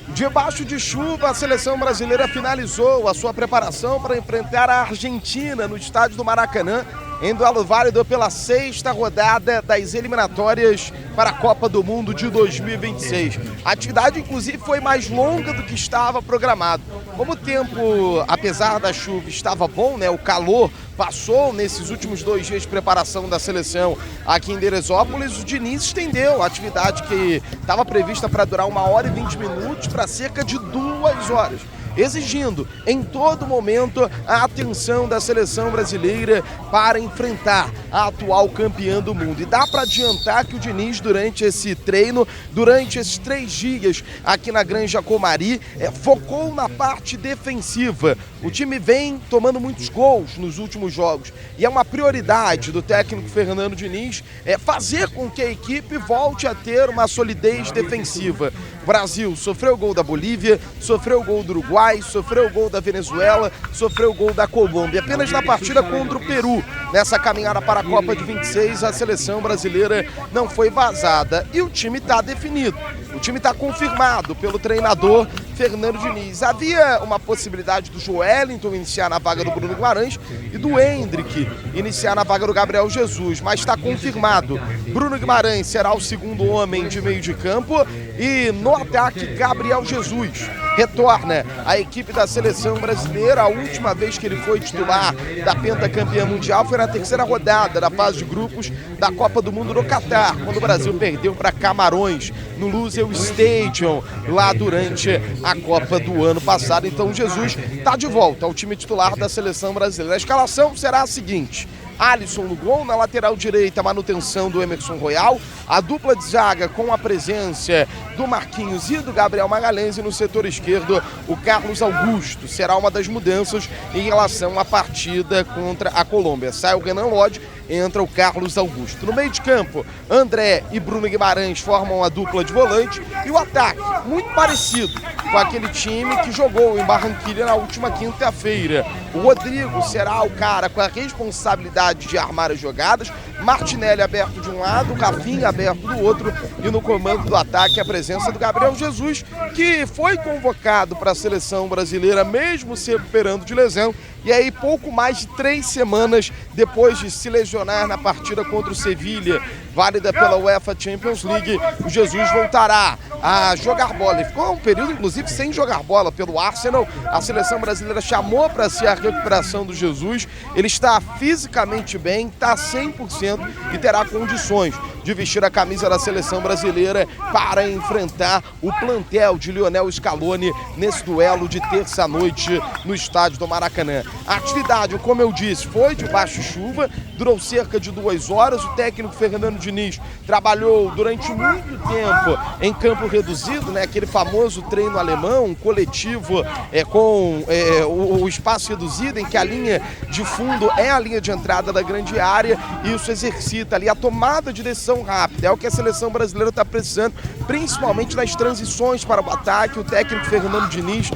Debaixo de chuva, a seleção brasileira finalizou a sua preparação para enfrentar a Argentina no estádio do Maracanã, em duelo válido pela 6ª rodada das eliminatórias para a Copa do Mundo de 2026. A atividade, inclusive, foi mais longa do que estava programado. Como o tempo, apesar da chuva, estava bom, né? O calor passou nesses últimos 2 dias de preparação da seleção aqui em Teresópolis, o Diniz estendeu a atividade que estava prevista para durar 1h20 para cerca de 2 horas, exigindo em todo momento a atenção da seleção brasileira para enfrentar a atual campeã do mundo. E dá para adiantar que o Diniz, durante esse treino, durante esses 3 dias aqui na Granja Comari, focou na parte defensiva. O time vem tomando muitos gols nos últimos jogos e é uma prioridade do técnico Fernando Diniz fazer com que a equipe volte a ter uma solidez defensiva. O Brasil sofreu gol da Bolívia, sofreu gol do Uruguai, sofreu gol da Venezuela, sofreu gol da Colômbia. Apenas na partida contra o Peru, nessa caminhada para a Copa de 26, a seleção brasileira não foi vazada. E o time está definido, o time está confirmado pelo treinador Fernando Diniz. Havia uma possibilidade do Joelinton iniciar na vaga do Bruno Guimarães e do Endrick iniciar na vaga do Gabriel Jesus, mas está confirmado. Bruno Guimarães será o segundo homem de meio de campo e no ataque Gabriel Jesus retorna à equipe da seleção brasileira. A última vez que ele foi titular da pentacampeã mundial foi na 3ª rodada da fase de grupos da Copa do Mundo no Catar, quando o Brasil perdeu para Camarões no Lusail Stadium, lá durante a Copa do ano passado. Então Jesus está de volta ao time titular da seleção brasileira. A escalação será a seguinte: Alisson no gol, na lateral direita a manutenção do Emerson Royal, a dupla de zaga com a presença do Marquinhos e do Gabriel Magalhães, e no setor esquerdo o Carlos Augusto. Será uma das mudanças em relação à partida contra a Colômbia. Sai o Renan Lodge, entra o Carlos Augusto. No meio de campo, André e Bruno Guimarães formam a dupla de volante, e o ataque muito parecido com aquele time que jogou em Barranquilla na última quinta-feira. O Rodrigo será o cara com a responsabilidade de armar as jogadas, Martinelli aberto de um lado, o Rafinha aberto do outro, e no comando do ataque a presença do Gabriel Jesus, que foi convocado para a seleção brasileira mesmo se recuperando de lesão, e aí pouco mais de 3 semanas depois de se lesionar na partida contra o Sevilha, válida pela UEFA Champions League, o Jesus voltará a jogar bola. Ele ficou um período, inclusive, sem jogar bola pelo Arsenal. A seleção brasileira chamou para si a recuperação do Jesus. Ele está fisicamente bem, está 100% e terá condições de vestir a camisa da seleção brasileira para enfrentar o plantel de Lionel Scaloni nesse duelo de terça-noite no estádio do Maracanã. A atividade, como eu disse, foi de baixo chuva, durou cerca de 2 horas. O técnico Fernando Diniz trabalhou durante muito tempo em campo reduzido, né? Aquele famoso treino alemão, coletivo, com o espaço reduzido, em que a linha de fundo é a linha de entrada da grande área, e isso exercita ali a tomada de decisão rápida. É o que a seleção brasileira está precisando, principalmente nas transições para o ataque. O técnico Fernando Diniz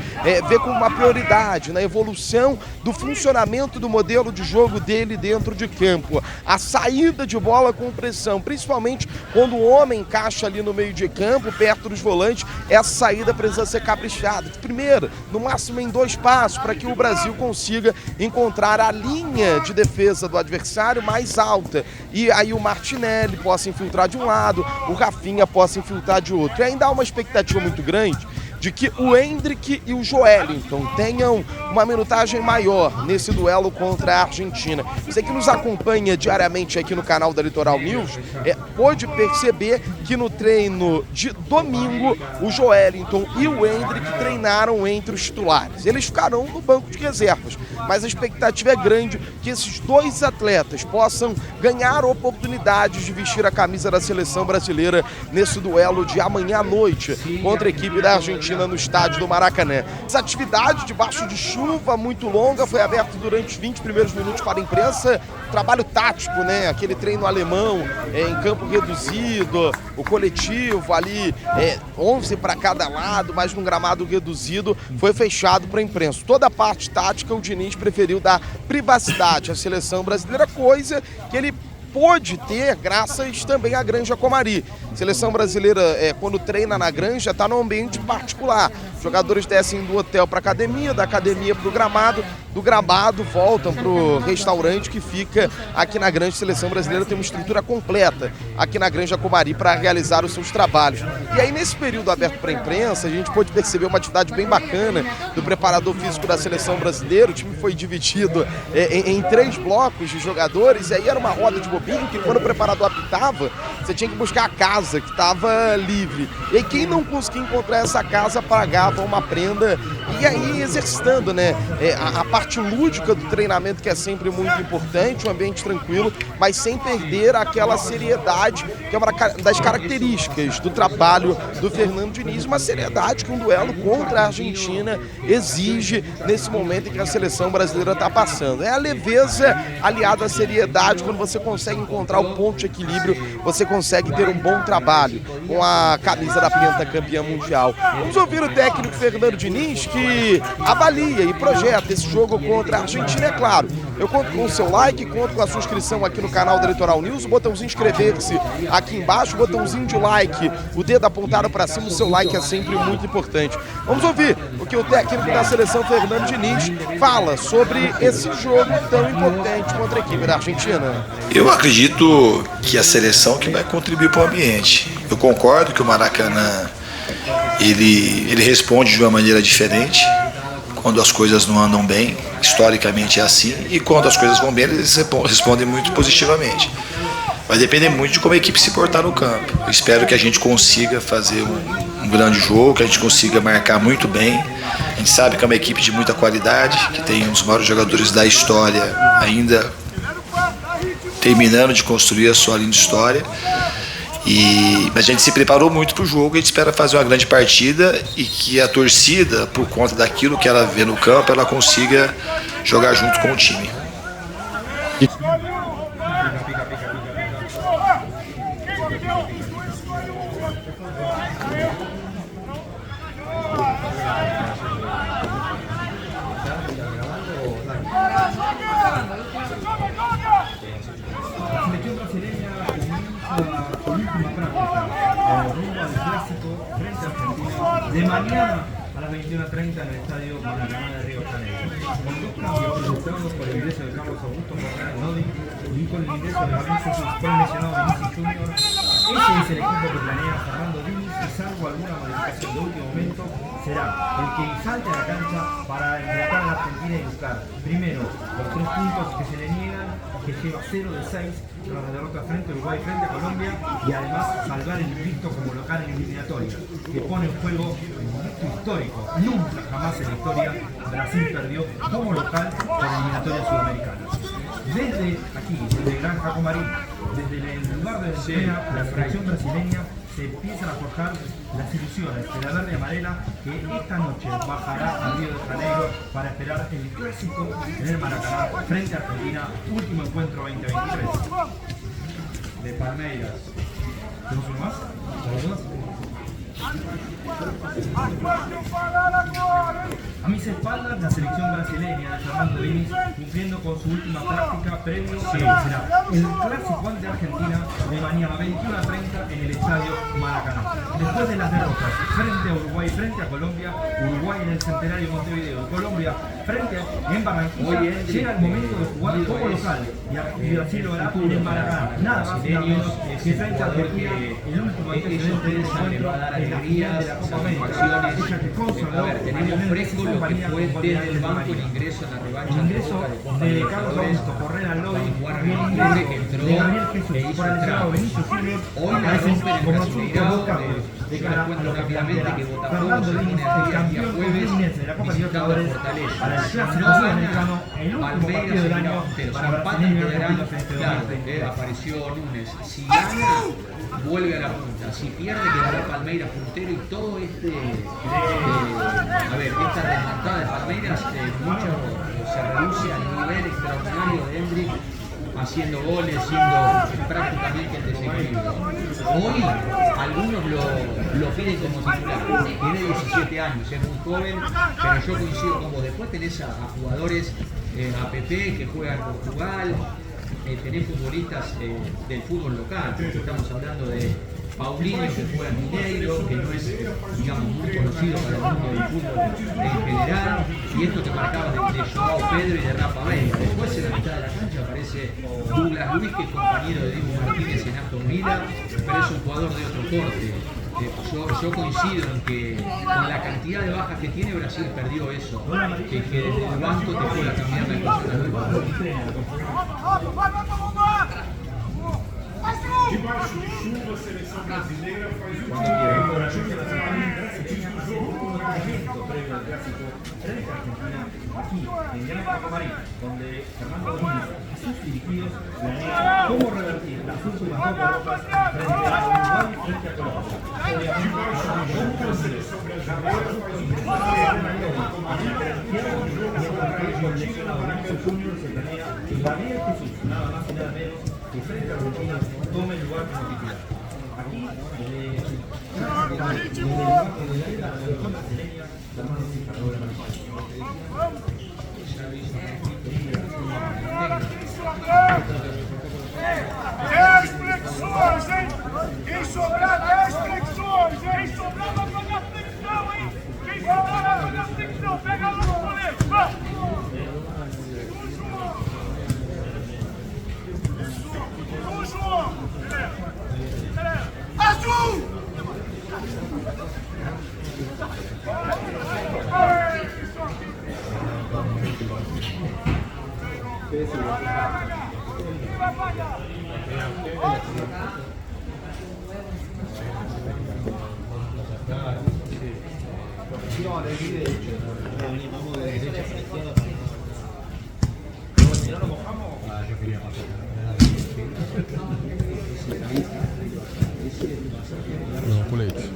vê como uma prioridade na evolução do funcionamento do modelo de jogo dele dentro de campo. A saída de bola com pressão, principalmente quando o homem encaixa ali no meio de campo, perto dos volantes, essa saída precisa ser caprichada. Primeiro, no máximo em 2 passos, para que o Brasil consiga encontrar a linha de defesa do adversário mais alta. E aí o Martinelli possa infiltrar de um lado, o Rafinha possa infiltrar de outro. E ainda há uma expectativa muito grande de que o Endrick e o Joelinton tenham uma minutagem maior nesse duelo contra a Argentina. Você que nos acompanha diariamente aqui no canal da Litoral News, pôde perceber que no treino de domingo, o Joelinton e o Endrick treinaram entre os titulares. Eles ficarão no banco de reservas, mas a expectativa é grande que esses 2 atletas possam ganhar oportunidades de vestir a camisa da seleção brasileira nesse duelo de amanhã à noite contra a equipe da Argentina no estádio do Maracanã. Essa atividade debaixo de chuva muito longa foi aberta durante os 20 primeiros minutos para a imprensa. Trabalho tático, né? Aquele treino alemão em campo reduzido, o coletivo ali, 11 para cada lado, mas num gramado reduzido, foi fechado para a imprensa. Toda a parte tática o Diniz preferiu dar privacidade à seleção brasileira, coisa que ele pôde ter graças também à Granja Comari. Seleção brasileira, quando treina na Granja, está num ambiente particular. Os jogadores descem do hotel para a academia, da academia para o gramado, do gramado voltam para o restaurante que fica aqui na Granja. Seleção brasileira tem uma estrutura completa aqui na Granja Comari para realizar os seus trabalhos. E aí, nesse período aberto para a imprensa, a gente pôde perceber uma atividade bem bacana do preparador físico da seleção brasileira. O time foi dividido em 3 blocos de jogadores, e aí era uma roda de bobinho que, quando o preparador apitava, você tinha que buscar a casa que estava livre. E aí, quem não conseguia encontrar essa casa pagava uma prenda, e aí exercitando, né, a parte lúdica do treinamento, que é sempre muito importante, um ambiente tranquilo, mas sem perder aquela seriedade que é uma das características do trabalho do Fernando Diniz, uma seriedade que um duelo contra a Argentina exige nesse momento em que a seleção brasileira está passando. É a leveza aliada à seriedade. Quando você consegue encontrar o ponto de equilíbrio, você consegue ter um bom trabalho com a camisa da pentacampeã mundial. Vamos ouvir o técnico Fernando Diniz, que avalia e projeta esse jogo contra a Argentina. É claro, eu conto com o seu like, conto com a sua inscrição aqui no canal da Litoral News, o botãozinho inscrever-se aqui embaixo, o botãozinho de like, o dedo apontado para cima, o seu like é sempre muito importante. Vamos ouvir o que o técnico da seleção, Fernando Diniz, fala sobre esse jogo tão importante contra a equipe da Argentina. Eu acredito que a seleção que vai contribuir para o ambiente. Eu concordo que o Maracanã ele responde de uma maneira diferente quando as coisas não andam bem, historicamente é assim, e quando as coisas vão bem, eles respondem muito positivamente. Vai depender muito de como a equipe se portar no campo. Eu espero que a gente consiga fazer um grande jogo, que a gente consiga marcar muito bem. A gente sabe que é uma equipe de muita qualidade, que tem um dos maiores jogadores da história, ainda terminando de construir a sua linda história. Mas a gente se preparou muito para o jogo, a gente espera fazer uma grande partida e que a torcida, por conta daquilo que ela vê no campo, ela consiga jogar junto com o time. De mañana a las 21:30 en el estadio Maracaná de Río de Janeiro, con 2 cambios provocados por el ingreso de Carlos Augusto Correa Lodi y con el ingreso de Gabriel Jesús por el mencionado Vinicius Junior. Ese es el equipo que planea Fernando Diniz, y salvo alguna modificación de último momento, será el que salte a la cancha para enfrentar a la Argentina y buscar primero los 3 puntos que se le niegan, que lleva 0 de 6 tras la derrota frente a Uruguay, frente a Colombia, y además salvar el invicto como local en eliminatoria, que pone en juego un invicto histórico. Nunca jamás en la historia Brasil perdió como local por eliminatorias sudamericanas. Desde aquí, desde Granja Comari, desde el lugar de la selección brasileña, se empiezan a forjar las ilusiones de la verde y amarela, que esta noche bajará a Río de Janeiro para esperar el clásico en el Maracaná frente a Argentina, último encuentro 2023. De Palmeiras. ¿Tenemos uno más? ¿Saludos? A mis espaldas, la selección brasileña de Fernando Diniz, cumpliendo con su última práctica previo que será el clásico ante Argentina de mañana 21:30 en el estadio Maracaná. Después de las derrotas frente a Uruguay, frente a Colombia, Uruguay en el Centenario Montevideo, Colombia frente en Barranquilla, llega el momento de jugar como local y Brasil lo hará en el Maracaná. Nada más y nada menos que frente a Argentina, el último antecedente de encuentro en la final de la Copa América. Ella que consoló tenemos fresco lo que fue desde el banco el ingreso en la revancha. El ingreso de Carlos Augusto Correa Lodi, el ingreso de Gabriel Jesús por el lado Vinicius Junior, aparecen como nosotros dos cambios de cara a lo que planteará Fernando Diniz, el campeón fluminense de la Copa Libertadores, para el clásico sudamericano, el último partido del año para brasileños y argentinos en este 2020. Apareció Núñez. Si gana, vuelve a la punta. Si pierde, quedará Palmeiras puntero, y todo esta remontada de Palmeiras mucho se reduce al nivel extraordinario de Hendrick, haciendo goles, siendo prácticamente el desequilibrio. Hoy algunos lo piden como titular, tiene 17 años, es muy joven, pero yo coincido con vos. Después tenés a jugadores, a Pepe, que juega en Portugal, tenés futbolistas del fútbol local. Estamos hablando de Paulinho, que juega en Mineiro, que no es, digamos, muy conocido para el mundo del fútbol en general, y esto que marcaba de Joao Pedro y de Rafa Veiga. Después en la mitad de la cancha aparece Douglas Luiz, que es compañero de Dibu Martínez en Aston Villa, pero es un jugador de otro corte. Yo coincido en que con la cantidad de bajas que tiene, Brasil perdió eso, que desde el banco te pueda cambiar la cosa del juego. Debaixo de chuva, a seleção brasileira faz o aquí en Llano Camarí, donde Fernando Domínguez y sus dirigidos planean cómo revertir las últimas dos derrotas frente a Uruguay y frente a Colombia. Obviamente, la seleção brasileira el lesionado Vinicius Junior se planea que Gabriel Jesús, nada más y nada menos, que frente a Argentina tome el lugar como titular. Aquí, desde el lugar de la selección brasileña, Fernando Domínguez. flexões, hein? Quem sobrar 10 flexões, hein? Quem sobrar vai pagar flexão, hein? Quem sobrar vai pagar flexão, pega lá no colete, vai! João! Azul! Vai pagar! Si no lo mojamos, yo quería pasar. No, colete.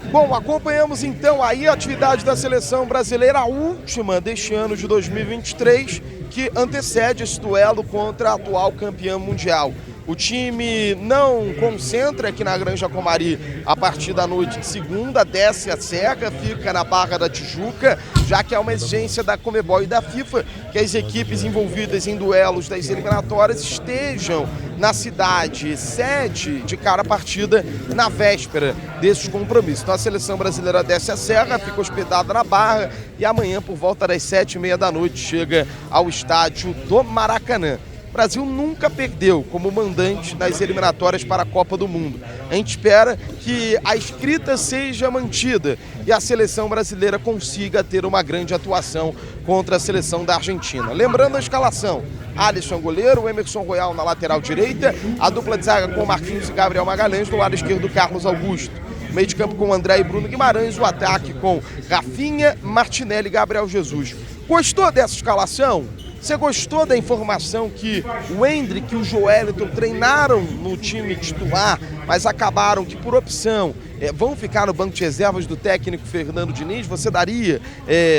Bom, acompanhamos então aí a atividade da seleção brasileira, a última deste ano de 2023, que antecede esse duelo contra a atual campeã mundial. O time não concentra aqui na Granja Comari a partir da noite de segunda, desce a Serra, fica na Barra da Tijuca, já que é uma exigência da Conmebol e da FIFA que as equipes envolvidas em duelos das eliminatórias estejam na cidade sede de cara a partida na véspera desses compromissos. Então a seleção brasileira desce a Serra, fica hospedada na Barra e amanhã por volta das 7h30 da noite chega ao estádio do Maracanã. O Brasil nunca perdeu como mandante nas eliminatórias para a Copa do Mundo. A gente espera que a escrita seja mantida e a seleção brasileira consiga ter uma grande atuação contra a seleção da Argentina. Lembrando a escalação: Alisson goleiro, Emerson Royal na lateral direita, a dupla de zaga com Marquinhos e Gabriel Magalhães, do lado esquerdo Carlos Augusto. Meio de campo com André e Bruno Guimarães, o ataque com Rafinha, Martinelli e Gabriel Jesus. Gostou dessa escalação? Você gostou da informação que o Endrick e o Joelinton treinaram no time titular, mas acabaram que por opção vão ficar no banco de reservas do técnico Fernando Diniz? Você daria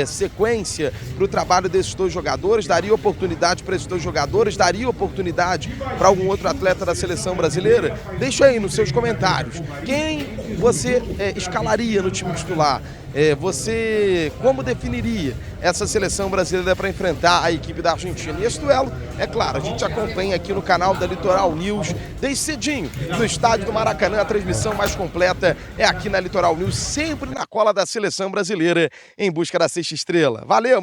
sequência para o trabalho desses dois jogadores? Daria oportunidade para esses dois jogadores? Daria oportunidade para algum outro atleta da seleção brasileira? Deixa aí nos seus comentários. Quem você escalaria no time titular? Você como definiria essa seleção brasileira para enfrentar a equipe da Argentina? E esse duelo, é claro, a gente acompanha aqui no canal da Litoral News desde cedinho, no estádio do Maracanã. A transmissão mais completa é aqui na Litoral News, sempre na cola da seleção brasileira em busca da sexta estrela. Valeu!